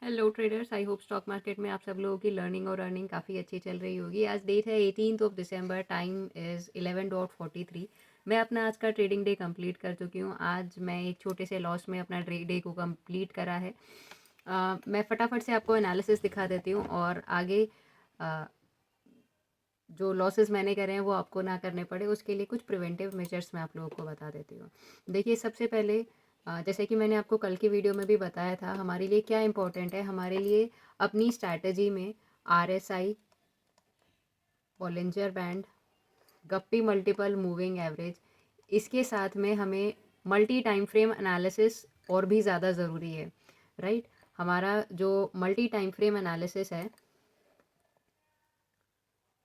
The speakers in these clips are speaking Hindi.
Hello traders, I hope stock market में आप सब लोगों की लर्निंग और अर्निंग काफ़ी अच्छी चल रही होगी। आज डेट है 18 टाइम इज़ 11:43। मैं अपना आज का ट्रेडिंग डे कंप्लीट कर चुकी हूँ। आज मैं एक छोटे से लॉस में अपना डे को कंप्लीट करा है। मैं फटाफट से आपको एनालिसिस दिखा देती हूँ और आगे अ, जो लॉसेस मैंने करे हैं वो आपको ना करने पड़े, उसके लिए कुछ प्रिवेंटिव मेजर्स मैं आप लोगों को बता देती हूँ। देखिए, सबसे पहले जैसे कि मैंने आपको कल की वीडियो में भी बताया था, हमारे लिए क्या इंपॉर्टेंट है। हमारे लिए अपनी स्ट्रैटेजी में RSI, बॉलिंजर बैंड, गप्पी मल्टीपल मूविंग एवरेज, इसके साथ में हमें मल्टी टाइम फ्रेम एनालिसिस और भी ज़्यादा ज़रूरी है, राइट। हमारा जो मल्टी टाइम फ्रेम एनालिसिस है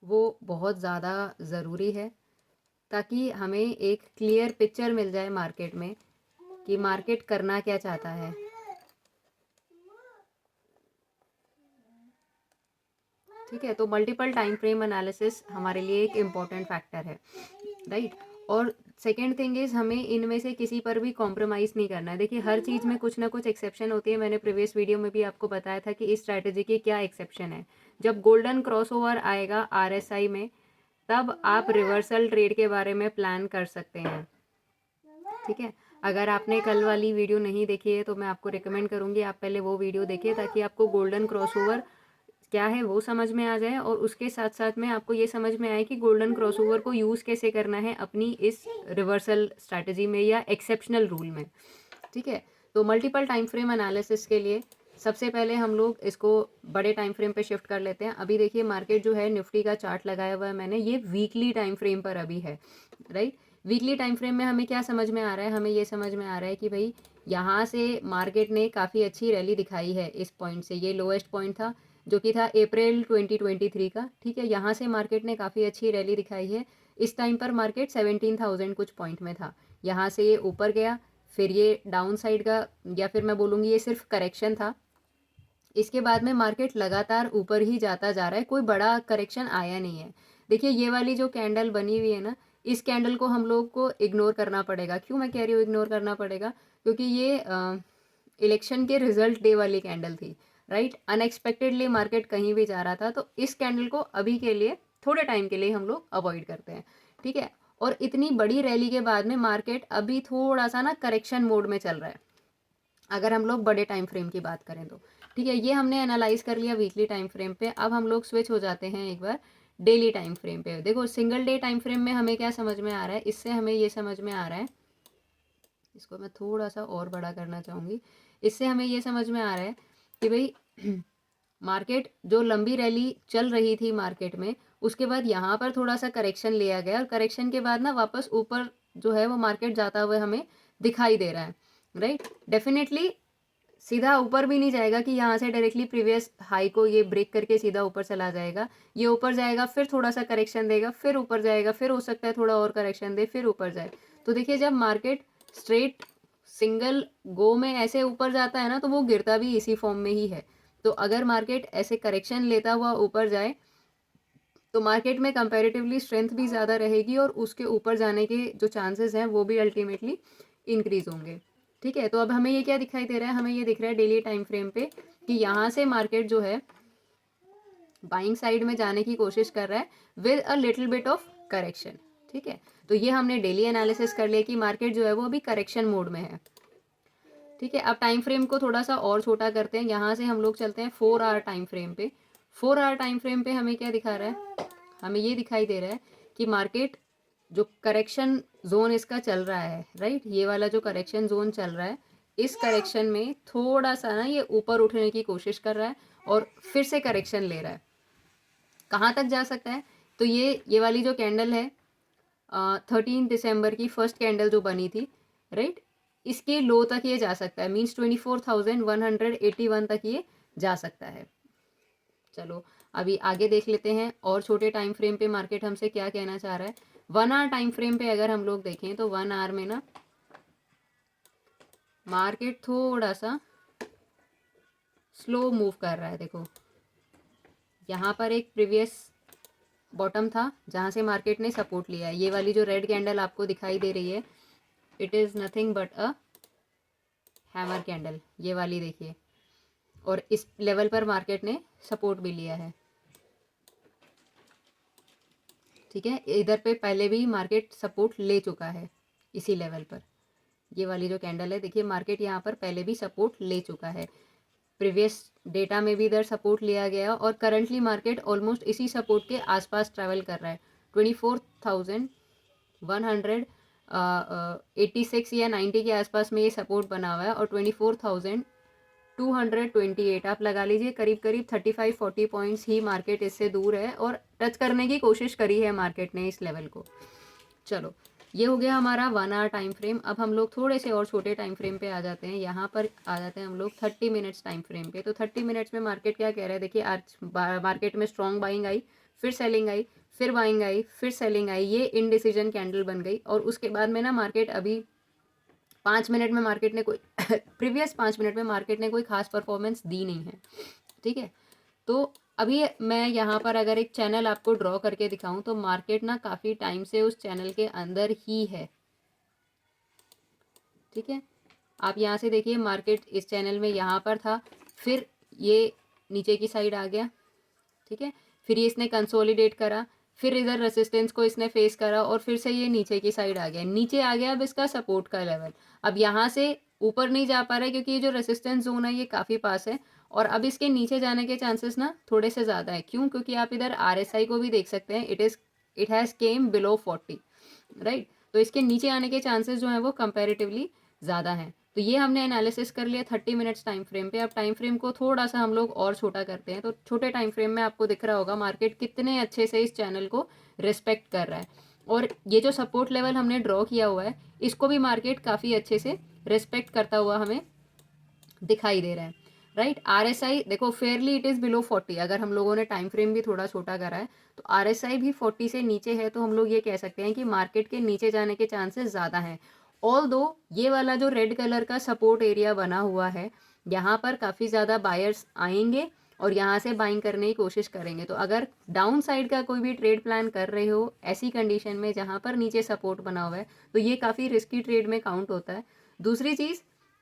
वो बहुत ज़्यादा ज़रूरी है, ताकि हमें एक क्लियर पिक्चर मिल जाए मार्केट में कि मार्केट करना क्या चाहता है। ठीक है, तो मल्टीपल टाइम फ्रेम एनालिसिस हमारे लिए एक इम्पॉर्टेंट फैक्टर है, राइट। और सेकेंड थिंग इज़, हमें इनमें से किसी पर भी कॉम्प्रोमाइज़ नहीं करना है। देखिए, हर चीज़ में कुछ ना कुछ एक्सेप्शन होती है। मैंने प्रीवियस वीडियो में भी आपको बताया था कि इस स्ट्रैटेजी के क्या एक्सेप्शन है। जब गोल्डन क्रॉसओवर आएगा RSI में, तब आप रिवर्सल ट्रेड के बारे में प्लान कर सकते हैं। ठीक है, अगर आपने कल वाली वीडियो नहीं देखी है तो मैं आपको रिकमेंड करूंगी आप पहले वो वीडियो देखिए, ताकि आपको गोल्डन क्रॉसओवर क्या है वो समझ में आ जाए, और उसके साथ साथ में आपको ये समझ में आए कि गोल्डन क्रॉसओवर को यूज़ कैसे करना है अपनी इस रिवर्सल स्ट्रैटेजी में या एक्सेप्शनल रूल में। ठीक है, तो मल्टीपल टाइम फ्रेम एनालिसिस के लिए सबसे पहले हम लोग इसको बड़े टाइम फ्रेम पे शिफ्ट कर लेते हैं। अभी देखिए, मार्केट जो है, निफ्टी का चार्ट लगाया हुआ है मैंने, ये वीकली टाइम फ्रेम पर अभी है, राइट। वीकली टाइम फ्रेम में हमें क्या समझ में आ रहा है, हमें ये समझ में आ रहा है कि भाई यहाँ से मार्केट ने काफ़ी अच्छी रैली दिखाई है। इस पॉइंट से, ये लोएस्ट पॉइंट था जो कि था अप्रैल 2023 का। ठीक है, यहाँ से मार्केट ने काफ़ी अच्छी रैली दिखाई है। इस टाइम पर मार्केट 17,000 कुछ पॉइंट में था। यहाँ से ये ऊपर गया, फिर ये डाउन साइड का, या फिर मैं बोलूँगी ये सिर्फ करेक्शन था। इसके बाद में मार्केट लगातार ऊपर ही जाता जा रहा है, कोई बड़ा करेक्शन आया नहीं है। देखिए, ये वाली जो कैंडल बनी हुई है ना, इस कैंडल को हम लोग को इग्नोर करना पड़ेगा। क्यों मैं कह रही हूँ इग्नोर करना पड़ेगा? क्योंकि ये इलेक्शन के रिजल्ट डे वाली कैंडल थी, राइट। अनएक्सपेक्टेडली मार्केट कहीं भी जा रहा था, तो इस कैंडल को अभी के लिए, थोड़े टाइम के लिए हम लोग अवॉइड करते हैं। ठीक है, और इतनी बड़ी रैली के बाद में मार्केट अभी थोड़ा सा ना करेक्शन मोड में चल रहा है, अगर हम लोग बड़े टाइम फ्रेम की बात करें तो। ठीक है, ये हमने एनालाइज कर लिया वीकली टाइम फ्रेम पे। अब हम लोग स्विच हो जाते हैं एक बार डेली टाइम फ्रेम पे। देखो, सिंगल डे टाइम फ्रेम में हमें क्या समझ में आ रहा है, इससे हमें ये समझ में आ रहा है, इसको मैं थोड़ा सा और बड़ा करना चाहूँगी। इससे हमें ये समझ में आ रहा है कि भाई मार्केट जो लंबी रैली चल रही थी मार्केट में, उसके बाद यहाँ पर थोड़ा सा करेक्शन लिया गया, और करेक्शन के बाद ना वापस ऊपर जो है वो मार्केट जाता हुआ हमें दिखाई दे रहा है, राइट। डेफिनेटली सीधा ऊपर भी नहीं जाएगा कि यहाँ से डायरेक्टली प्रीवियस हाई को ये ब्रेक करके सीधा ऊपर चला जाएगा। ये ऊपर जाएगा, फिर थोड़ा सा करेक्शन देगा, फिर ऊपर जाएगा, फिर हो सकता है थोड़ा और करेक्शन दे, फिर ऊपर जाए। तो देखिए, जब मार्केट स्ट्रेट सिंगल गो में ऐसे ऊपर जाता है ना, तो वो गिरता भी इसी फॉर्म में ही है। तो अगर मार्केट ऐसे करेक्शन लेता हुआ ऊपर जाए, तो मार्केट में कंपैरेटिवली स्ट्रेंथ भी ज़्यादा रहेगी, और उसके ऊपर जाने के जो चांसेस हैं वो भी अल्टीमेटली इंक्रीज होंगे। ठीक है, तो अब हमें ये क्या दिखाई दे रहा है, हमें ये दिख रहा है डेली टाइम फ्रेम पे कि यहाँ से मार्केट जो है बाइंग साइड में जाने की कोशिश कर रहा है with a little bit of correction. ठीक है, तो ये हमने डेली एनालिसिस कर लिया कि मार्केट जो है वो अभी करेक्शन मोड में है। ठीक है, अब टाइम फ्रेम को थोड़ा सा और छोटा करते हैं। यहाँ से हम लोग चलते हैं 4 आवर टाइम फ्रेम पे। 4 आवर टाइम फ्रेम पे हमें क्या दिखा रहा है, हमें ये दिखाई दे रहा है कि मार्केट जो करेक्शन जोन इसका चल रहा है, राइट, ये वाला जो करेक्शन जोन चल रहा है, इस करेक्शन में थोड़ा सा ना ये ऊपर उठने की कोशिश कर रहा है और फिर से करेक्शन ले रहा है। कहाँ तक जा सकता है? तो ये वाली जो कैंडल है 13 दिसंबर की फर्स्ट कैंडल जो बनी थी, राइट, इसके लो तक ये जा सकता है। मीन्स 24,181 तक ये जा सकता है। चलो, अभी आगे देख लेते हैं और छोटे टाइम फ्रेम पे मार्केट हमसे क्या कहना चाह रहा है। 1 आवर टाइम फ्रेम पे अगर हम लोग देखें तो 1 आवर में ना मार्केट थोड़ा सा स्लो मूव कर रहा है। देखो, यहाँ पर एक प्रीवियस बॉटम था जहाँ से मार्केट ने सपोर्ट लिया है। ये वाली जो रेड कैंडल आपको दिखाई दे रही है, it is nothing but a hammer candle. ये वाली देखिए, और इस लेवल पर मार्केट ने सपोर्ट भी लिया है, ठीक है। इधर पे पहले भी मार्केट सपोर्ट ले चुका है इसी लेवल पर, ये वाली जो कैंडल है देखिए, मार्केट यहाँ पर पहले भी सपोर्ट ले चुका है, प्रीवियस डेटा में भी इधर सपोर्ट लिया गया और करंटली मार्केट ऑलमोस्ट इसी सपोर्ट के आसपास ट्रैवल कर रहा है। 24,186 या 90 के आसपास में ये सपोर्ट बना हुआ है और 24,228 आप लगा लीजिए, करीब करीब 35-40 पॉइंट्स ही मार्केट इससे दूर है और टच करने की कोशिश करी है मार्केट ने इस लेवल को। चलो, ये हो गया हमारा 1 आवर टाइम फ्रेम। अब हम लोग थोड़े से और छोटे टाइम फ्रेम पे आ जाते हैं, यहाँ पर आ जाते हैं हम लोग 30 मिनट्स टाइम फ्रेम पे। तो 30 मिनट्स में मार्केट क्या कह रहा है, देखिए आज मार्केट में स्ट्रॉन्ग बाइंग आई, फिर सेलिंग आई, फिर बाइंग आई, फिर सेलिंग आई, ये इनडिसीजन कैंडल बन गई और उसके बाद में ना मार्केट अभी 5 मिनट में मार्केट ने कोई प्रीवियस 5 मिनट में मार्केट ने कोई खास परफॉर्मेंस दी नहीं है, ठीक है। तो अभी मैं यहाँ पर अगर एक चैनल आपको ड्रॉ करके दिखाऊं तो मार्केट ना काफ़ी टाइम से उस चैनल के अंदर ही है, ठीक है। आप यहाँ से देखिए, मार्केट इस चैनल में यहाँ पर था, फिर ये नीचे की साइड आ गया, ठीक है। फिर ये इसने कंसोलिडेट करा, फिर इधर रेसिस्टेंस को इसने फेस करा और फिर से ये नीचे की साइड आ गया, नीचे आ गया अब इसका सपोर्ट का लेवल। अब यहाँ से ऊपर नहीं जा पा रहा है क्योंकि ये जो रेसिस्टेंस जोन है ये काफ़ी पास है और अब इसके नीचे जाने के चांसेस ना थोड़े से ज़्यादा है। क्यों? क्योंकि आप इधर RSI को भी देख सकते हैं, it has came below 40, right. तो इसके नीचे आने के चांसेस जो हैं वो कंपैरेटिवली ज़्यादा हैं। तो ये हमने एनालिसिस कर लिया 30 मिनट्स टाइम फ्रेम पे। अब टाइम फ्रेम को थोड़ा सा हम लोग और छोटा करते हैं, तो छोटे टाइम फ्रेम में आपको दिख रहा होगा मार्केट कितने अच्छे से इस चैनल को रिस्पेक्ट कर रहा है और ये जो सपोर्ट लेवल हमने ड्रॉ किया हुआ है इसको भी मार्केट काफ़ी अच्छे से रिस्पेक्ट करता हुआ हमें दिखाई दे रहा है, राइट। RSI देखो, फेयरली इट इज़ बिलो 40, अगर हम लोगों ने टाइम फ्रेम भी थोड़ा छोटा करा है तो RSI भी 40 से नीचे है, तो हम लोग ये कह सकते हैं कि मार्केट के नीचे जाने के चांसेस ज़्यादा हैं। ऑल्दो ये वाला जो रेड कलर का सपोर्ट एरिया बना हुआ है, यहाँ पर काफ़ी ज़्यादा बायर्स आएंगे और यहाँ से बाइंग करने की कोशिश करेंगे। तो अगर डाउन साइड का कोई भी ट्रेड प्लान कर रहे हो ऐसी कंडीशन में जहाँ पर नीचे सपोर्ट बना हुआ है, तो ये काफ़ी रिस्की ट्रेड में काउंट होता है। दूसरी चीज़,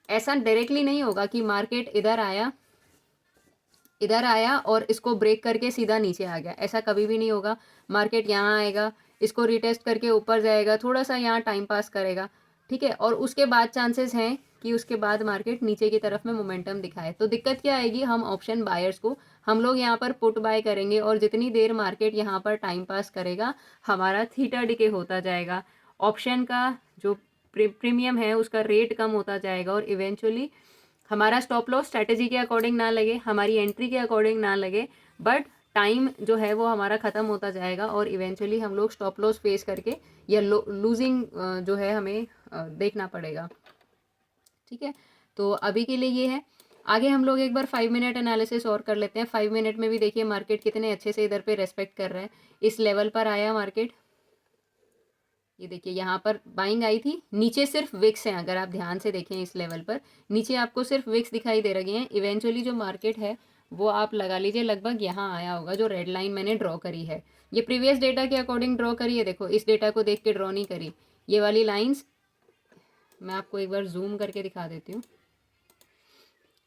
ऐसा डायरेक्टली नहीं होगा कि मार्केट इधर आया और इसको ब्रेक करके सीधा नीचे आ गया, ऐसा कभी भी नहीं होगा। मार्केट यहाँ आएगा, इसको रिटेस्ट करके ऊपर जाएगा, थोड़ा सा यहाँ टाइम पास करेगा, ठीक है, और उसके बाद चांसेस हैं कि उसके बाद मार्केट नीचे की तरफ में मोमेंटम दिखाए। तो दिक्कत क्या आएगी, हम ऑप्शन बायर्स को हम लोग यहाँ पर पुट बाय करेंगे और जितनी देर मार्केट यहाँ पर टाइम पास करेगा हमारा थीटा डिके होता जाएगा, ऑप्शन का जो प्रीमियम है उसका रेट कम होता जाएगा और इवेंचुअली हमारा स्टॉप लॉस स्ट्रैटेजी के अकॉर्डिंग ना लगे, हमारी एंट्री के अकॉर्डिंग ना लगे, बट टाइम जो है वो हमारा ख़त्म होता जाएगा और इवेंचुअली हम लोग स्टॉप लॉस फेस करके या लूजिंग जो है हमें देखना पड़ेगा, ठीक है। तो अभी के लिए ये है। आगे हम लोग एक बार 5 मिनट एनालिसिस और कर लेते हैं। 5 मिनट में भी देखिए मार्केट कितने अच्छे से इधर पे रेस्पेक्ट कर रहा है, इस लेवल पर आया मार्केट, ये देखिए यहाँ पर बाइंग आई थी, नीचे सिर्फ विक्स हैं, अगर आप ध्यान से देखें इस लेवल पर नीचे आपको सिर्फ विक्स दिखाई दे रही हैं। इवेंचुअली जो मार्केट है वो आप लगा लीजिए लगभग यहाँ आया होगा, जो रेड लाइन मैंने ड्रॉ करी है ये प्रीवियस डेटा के अकॉर्डिंग ड्रॉ करी है, देखो इस डेटा को देख के ड्रॉ नहीं करी। ये वाली लाइन्स मैं आपको एक बार जूम करके दिखा देती हूँ,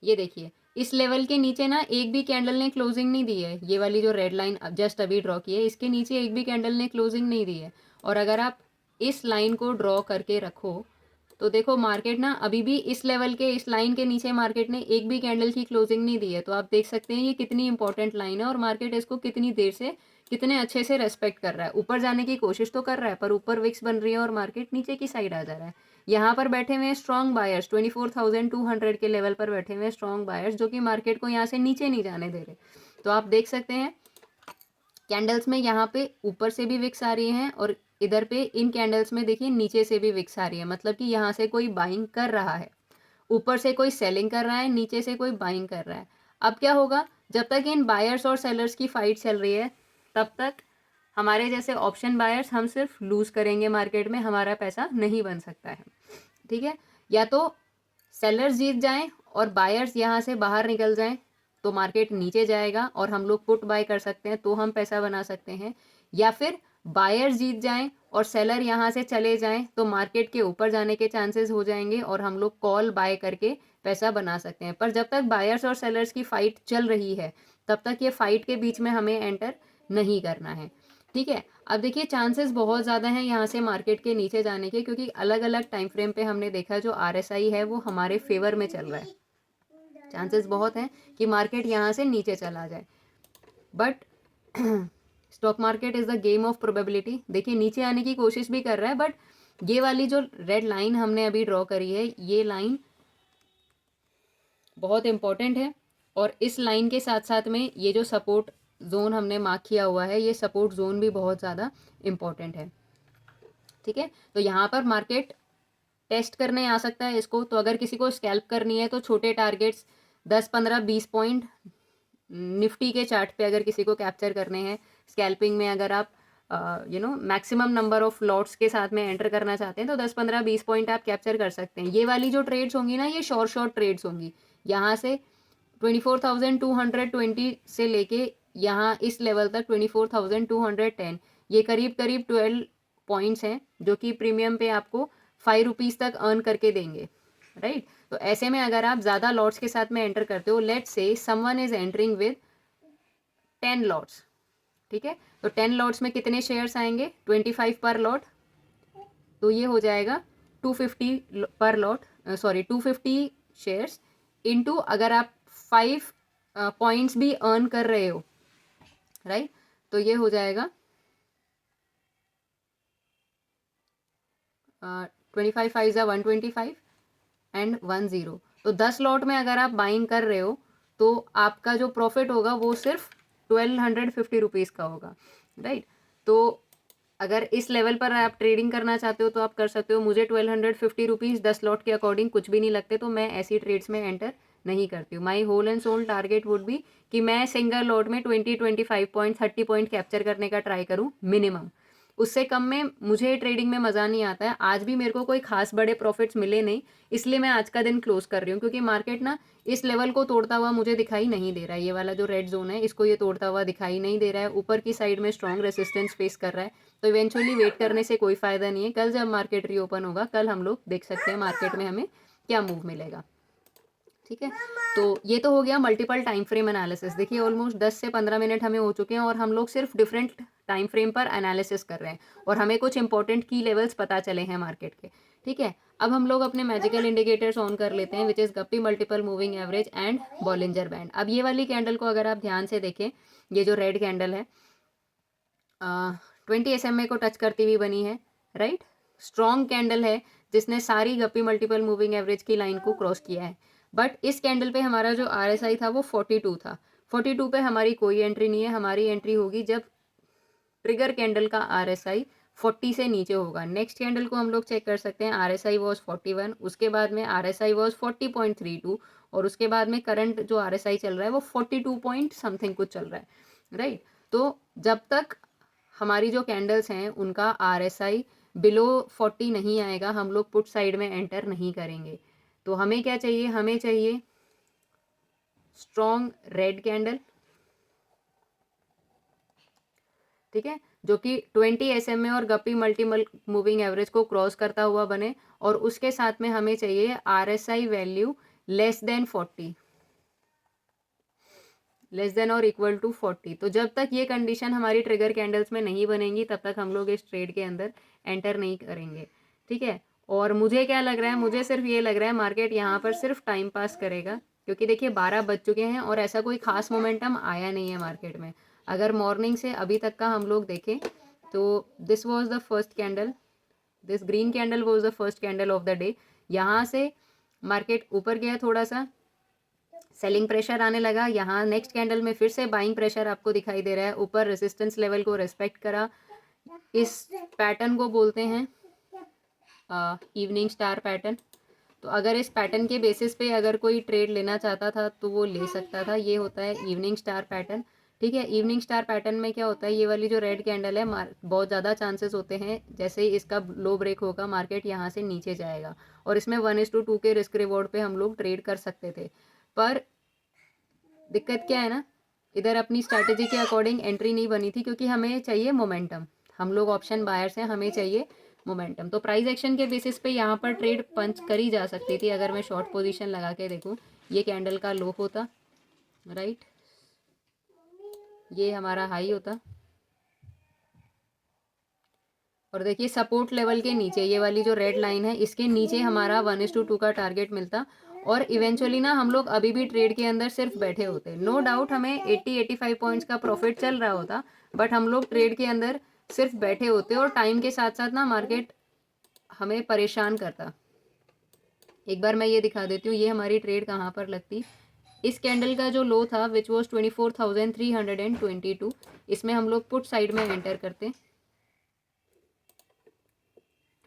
ये देखिए इस लेवल के नीचे ना एक भी कैंडल ने क्लोजिंग नहीं दी है, ये वाली जो रेड लाइन जस्ट अभी ड्रॉ की है इसके नीचे एक भी कैंडल ने क्लोजिंग नहीं दी है। और अगर आप इस लाइन को ड्रॉ करके रखो तो देखो मार्केट ना अभी भी इस लेवल के इस लाइन के नीचे मार्केट ने एक भी कैंडल की क्लोजिंग नहीं दी है। तो आप देख सकते हैं ये कितनी इंपॉर्टेंट लाइन है और मार्केट इसको कितनी देर से कितने अच्छे से रेस्पेक्ट कर रहा है। ऊपर जाने की कोशिश तो कर रहा है पर ऊपर विक्स बन रही है और मार्केट नीचे की साइड आ जा रहा है। यहाँ पर बैठे हुए स्ट्रॉन्ग बायर्स 24,200 के लेवल पर बैठे हुए स्ट्रॉन्ग बायर्स जो कि मार्केट को यहाँ से नीचे नहीं जाने दे रहे। तो आप देख सकते हैं कैंडल्स में यहाँ पे ऊपर से भी विक्स आ रही हैं और इधर पे इन कैंडल्स में देखिए नीचे से भी विक्स आ रही है, मतलब कि यहाँ से कोई बाइंग कर रहा है, ऊपर से कोई सेलिंग कर रहा है, नीचे से कोई बाइंग कर रहा है। अब क्या होगा, जब तक इन बायर्स और सेलर्स की फाइट चल रही है तब तक हमारे जैसे ऑप्शन बायर्स हम सिर्फ लूज करेंगे, मार्केट में हमारा पैसा नहीं बन सकता है, ठीक है। या तो सेलर्स जीत जाएं और बायर्स यहाँ से बाहर निकल जाएं तो मार्केट नीचे जाएगा और हम लोग पुट बाय कर सकते हैं तो हम पैसा बना सकते हैं, या फिर बायर्स जीत जाएं और सेलर यहाँ से चले जाएं तो मार्केट के ऊपर जाने के चांसेस हो जाएंगे और हम लोग कॉल बाय करके पैसा बना सकते हैं। पर जब तक बायर्स और सेलर्स की फाइट चल रही है तब तक ये फाइट के बीच में हमें एंटर नहीं करना है, ठीक है। अब देखिए चांसेस बहुत ज़्यादा हैं यहाँ से मार्केट के नीचे जाने के, क्योंकि अलग अलग टाइम फ्रेम पे हमने देखा जो RSI है वो हमारे फेवर में चल रहा है। चांसेस बहुत हैं कि मार्केट यहाँ से नीचे चला जाए, but stock market is the game of probability. देखिए नीचे आने की कोशिश भी कर रहा है, बट ये वाली जो रेड लाइन हमने अभी ड्रॉ करी है ये लाइन बहुत इंपॉर्टेंट है, और इस लाइन के साथ साथ में ये जो सपोर्ट जोन हमने मार्क किया हुआ है ये सपोर्ट जोन भी बहुत ज़्यादा इम्पॉर्टेंट है, ठीक है। तो यहाँ पर मार्केट टेस्ट करने आ सकता है इसको। तो अगर किसी को स्कैल्प करनी है तो छोटे टारगेट्स 10-15-20 पॉइंट निफ्टी के चार्ट पे अगर किसी को कैप्चर करने हैं स्कैल्पिंग में, अगर आप मैक्सिमम नंबर ऑफ लॉट्स के साथ में एंटर करना चाहते हैं तो 10-15-20 पॉइंट आप कैप्चर कर सकते हैं। ये वाली जो ट्रेड्स होंगी ना ये शॉर्ट ट्रेड्स होंगी। यहाँ से 24,220 से लेके यहाँ इस लेवल तक 24,210, ये करीब करीब 12 पॉइंट्स हैं जो कि प्रीमियम पे आपको 5 रुपीज़ तक अर्न करके देंगे, राइट। तो ऐसे में अगर आप ज़्यादा लॉट्स के साथ में एंटर करते हो, let's say someone is entering with 10 lots, ठीक है। तो 10 लॉट्स में कितने शेयर्स आएंगे, 25 पर लॉट, तो ये हो जाएगा 250 पर लॉट, सॉरी 250 शेयर्स इनटू, अगर आप 5 पॉइंट्स भी अर्न कर रहे हो, राइट, तो ये हो जाएगा 25 5 ज़ा 125 एंड 10। तो 10 लॉट में अगर आप बाइंग कर रहे हो तो आपका जो प्रॉफिट होगा वो सिर्फ 1250 रुपीज़ का होगा, राइट। तो अगर इस लेवल पर आप ट्रेडिंग करना चाहते हो तो आप कर सकते हो। मुझे 1250 रुपीज़ 10 लॉट के अकॉर्डिंग कुछ भी नहीं लगते, तो मैं ऐसी ट्रेड्स में एंटर नहीं करती हूँ। My whole and soul target would be कि मैं सिंगल लॉट में 20-25 पॉइंट 30 पॉइंट कैप्चर करने का ट्राई करूँ मिनिमम। उससे कम में मुझे ट्रेडिंग में मज़ा नहीं आता है। आज भी मेरे को कोई खास बड़े प्रॉफिट्स मिले नहीं, इसलिए मैं आज का दिन क्लोज कर रही हूँ, क्योंकि मार्केट ना इस लेवल को तोड़ता हुआ मुझे दिखाई नहीं दे रहा है। ये वाला जो रेड जोन है इसको ये तोड़ता हुआ दिखाई नहीं दे रहा है। ऊपर की साइड में स्ट्रॉन्ग रेसिस्टेंस फेस कर रहा है, तो इवेंचुअली वेट करने से कोई फ़ायदा नहीं है। कल जब मार्केट रीओपन होगा कल हम लोग देख सकते हैं मार्केट में हमें क्या मूव मिलेगा, ठीक है। तो ये तो हो गया मल्टीपल टाइम फ्रेम एनालिसिस। देखिए ऑलमोस्ट 10 से 15 मिनट हमें हो चुके हैं और हम लोग सिर्फ डिफरेंट टाइम फ्रेम पर एनालिसिस कर रहे हैं और हमें कुछ इंपॉर्टेंट की लेवल्स पता चले हैं मार्केट के, ठीक है। अब हम लोग अपने मैजिकल इंडिकेटर्स ऑन कर लेते हैं, which is guppy multiple moving average and Bollinger band. अब ये वाली कैंडल को अगर आप ध्यान से देखें, ये जो रेड कैंडल है 20 SMA को टच करती हुई बनी है, राइट। स्ट्रॉन्ग कैंडल है जिसने सारी गप्पी मल्टीपल मूविंग एवरेज की लाइन को क्रॉस किया है। बट इस कैंडल पे हमारा जो RSI था वो 42 था। 42 पे हमारी कोई एंट्री नहीं है। हमारी एंट्री होगी जब ट्रिगर कैंडल का RSI 40 से नीचे होगा। नेक्स्ट कैंडल को हम लोग चेक कर सकते हैं, RSI वॉज 41, उसके बाद में RSI वॉज 40.32 और उसके बाद में करंट जो RSI चल रहा है वो 42 पॉइंट समथिंग कुछ चल रहा है, राइट। तो जब तक हमारी जो कैंडल्स हैं उनका RSI बिलो 40 नहीं आएगा हम लोग पुट साइड में एंटर नहीं करेंगे। तो हमें क्या चाहिए, हमें चाहिए स्ट्रॉन्ग रेड कैंडल, ठीक है, जो कि 20 SMA और गप्पी मल्टीपल मूविंग एवरेज को क्रॉस करता हुआ बने और उसके साथ में हमें चाहिए RSI value less than 40, less than और इक्वल टू 40। तो जब तक ये कंडीशन हमारी ट्रिगर कैंडल्स में नहीं बनेंगी तब तक हम लोग इस ट्रेड के अंदर एंटर नहीं करेंगे, ठीक है। और मुझे क्या लग रहा है, मुझे सिर्फ ये लग रहा है मार्केट यहाँ पर सिर्फ टाइम पास करेगा, क्योंकि देखिए 12 बज चुके हैं और ऐसा कोई खास मोमेंटम आया नहीं है मार्केट में। अगर मॉर्निंग से अभी तक का हम लोग देखें तो this was the first candle, this green candle was the first candle of the day. यहाँ से मार्केट ऊपर गया, थोड़ा सा सेलिंग प्रेशर आने लगा। यहाँ नेक्स्ट कैंडल में फिर से बाइंग प्रेशर आपको दिखाई दे रहा है, ऊपर रेजिस्टेंस लेवल को रेस्पेक्ट करा। इस पैटर्न को बोलते हैं इवनिंग स्टार पैटर्न। तो अगर इस पैटर्न के बेसिस पे अगर कोई ट्रेड लेना चाहता था तो वो ले सकता था। ये होता है इवनिंग स्टार पैटर्न, ठीक है। इवनिंग स्टार पैटर्न में क्या होता है, ये वाली जो रेड कैंडल है बहुत ज़्यादा चांसेस होते हैं जैसे ही इसका लो ब्रेक होगा मार्केट यहाँ से नीचे जाएगा और इसमें 1:2 के रिस्क रिवॉर्ड पे हम लोग ट्रेड कर सकते थे। पर दिक्कत क्या है ना, इधर अपनी स्ट्रैटेजी के अकॉर्डिंग एंट्री नहीं बनी थी क्योंकि हमें चाहिए मोमेंटम। हम लोग ऑप्शन बायर्स हैं, हमें चाहिए मोमेंटम। तो प्राइस एक्शन के बेसिस पे यहाँ पर ट्रेड पंच करी जा सकती थी अगर मैं शॉर्ट पोजीशन लगा के देखूँ। ये कैंडल का लो होता, राइट, ये हमारा हाई होता, और देखिए सपोर्ट लेवल के नीचे ये वाली जो रेड लाइन है इसके नीचे हमारा 1:2 का टारगेट मिलता, और इवेंचुअली ना हम लोग अभी भी ट्रेड के अंदर सिर्फ बैठे होते। नो डाउट हमें 80-85 पॉइंट्स का प्रॉफिट चल रहा होता, बट हम लोग ट्रेड के अंदर सिर्फ बैठे होते और टाइम के साथ साथ ना मार्केट हमें परेशान करता। एक बार मैं ये दिखा देती हूँ, ये हमारी ट्रेड कहाँ पर लगती। इस कैंडल का जो लो था विच वॉज 24,322, इसमें हम लोग पुट साइड में एंटर करते।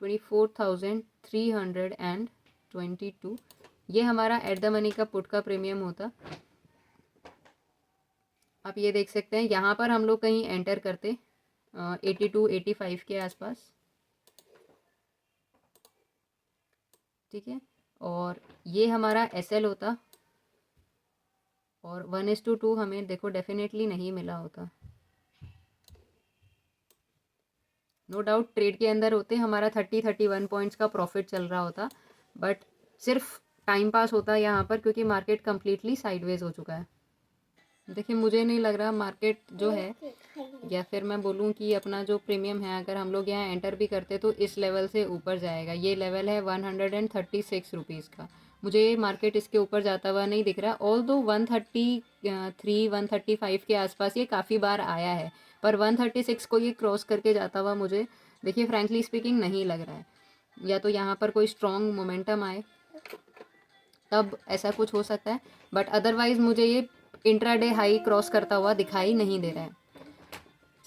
24,322 ये हमारा एट द मनी का पुट का प्रीमियम होता। आप ये देख सकते हैं यहाँ पर हम लोग कहीं एंटर करते 82-85 के आसपास, ठीक है, और ये हमारा एसएल होता, और 1:2 हमें देखो डेफिनेटली नहीं मिला होता। नो डाउट ट्रेड के अंदर होते हमारा 30-31 पॉइंट्स का प्रॉफिट चल रहा होता, बट सिर्फ टाइम पास होता यहाँ पर क्योंकि मार्केट कम्प्लीटली साइडवेज हो चुका है। देखिए मुझे नहीं लग रहा मार्केट जो है, या फिर मैं बोलूँ कि अपना जो प्रीमियम है अगर हम लोग यहाँ एंटर भी करते तो इस लेवल से ऊपर जाएगा। ये लेवल है 136 रुपीज़ का, मुझे मार्केट इसके ऊपर जाता हुआ नहीं दिख रहा। ऑल दो 133-135 के आसपास ये काफ़ी बार आया है, पर 136 को ये क्रॉस करके जाता हुआ मुझे देखिए फ्रैंकली स्पीकिंग नहीं लग रहा है। या तो यहाँ पर कोई स्ट्रॉन्ग मोमेंटम आए तब ऐसा कुछ हो सकता है, बट अदरवाइज़ मुझे ये इंट्राडे हाई क्रॉस करता हुआ दिखाई नहीं दे रहा है।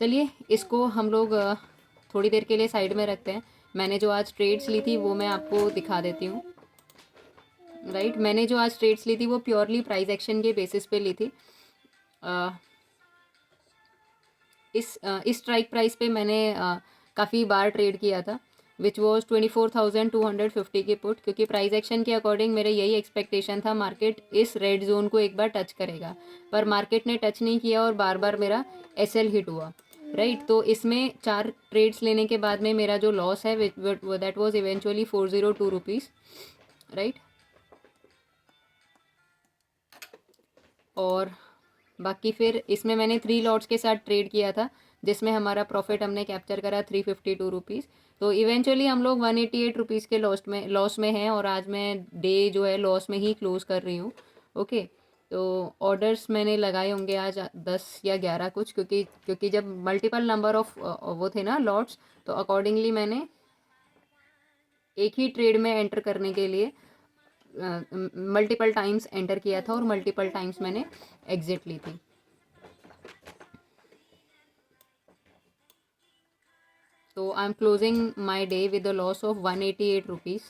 चलिए इसको हम लोग थोड़ी देर के लिए साइड में रखते हैं। मैंने जो आज ट्रेड्स ली थी वो मैं आपको दिखा देती हूँ, राइट। मैंने जो आज ट्रेड्स ली थी वो प्योरली प्राइस एक्शन के बेसिस पे ली थी। इस स्ट्राइक प्राइस पे मैंने काफ़ी बार ट्रेड किया था, विच वॉज 24,250 के पुट, क्योंकि प्राइस एक्शन के अकॉर्डिंग मेरे यही एक्सपेक्टेशन था मार्केट इस रेड जोन को एक बार टच करेगा, पर मार्केट ने टच नहीं किया और बार बार मेरा एसएल हिट हुआ, राइट। तो इसमें 4 ट्रेड्स लेने के बाद में मेरा जो लॉस है that was eventually 402 rupees, right. और बाकी फिर इसमें मैंने 3 लॉट्स के साथ ट्रेड किया था जिसमें हमारा प्रॉफिट हमने कैप्चर करा 352 रुपीज़। तो इवेंचुअली हम लोग 188 रुपीज़ के लॉस में हैं, और आज मैं डे जो है लॉस में ही क्लोज़ कर रही हूँ। ओके, तो ऑर्डर्स मैंने लगाए होंगे आज 10 या 11 कुछ, क्योंकि जब मल्टीपल नंबर ऑफ वो थे ना लॉट्स, तो अकॉर्डिंगली मैंने एक ही ट्रेड में एंटर करने के लिए मल्टीपल टाइम्स एंटर किया था और मल्टीपल टाइम्स मैंने एग्जिट ली थी। तो I am closing my day with the loss of 188 rupees.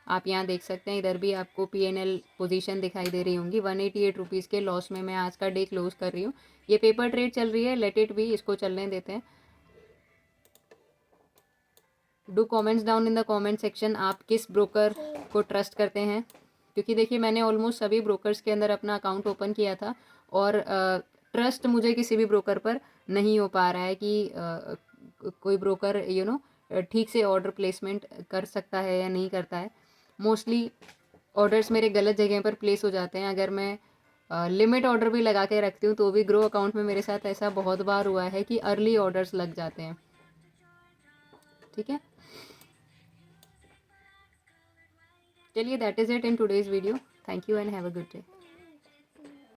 आप यहाँ देख सकते हैं, इधर भी आपको PNL पोजीशन दिखाई दे रही होंगी। 188 रुपीज़ के लॉस में मैं आज का डे क्लोज कर रही हूँ। ये पेपर ट्रेड चल रही है, लेट इट बी, इसको चलने देते हैं। Do comments down in the comment section, आप किस ब्रोकर को ट्रस्ट करते हैं, क्योंकि देखिए मैंने ऑलमोस्ट सभी ब्रोकर्स के अंदर अपना अकाउंट ओपन किया था और ट्रस्ट मुझे किसी भी ब्रोकर पर नहीं हो पा रहा है कि कोई ब्रोकर ठीक से ऑर्डर प्लेसमेंट कर सकता है या नहीं करता है। मोस्टली ऑर्डर्स मेरे गलत जगह पर प्लेस हो जाते हैं। अगर मैं लिमिट ऑर्डर भी लगा के रखती हूँ तो भी ग्रो अकाउंट में मेरे साथ ऐसा बहुत बार हुआ है कि अर्ली ऑर्डर्स लग जाते हैं, ठीक है। चलिए that is it in today's video. Thank you and have a good day.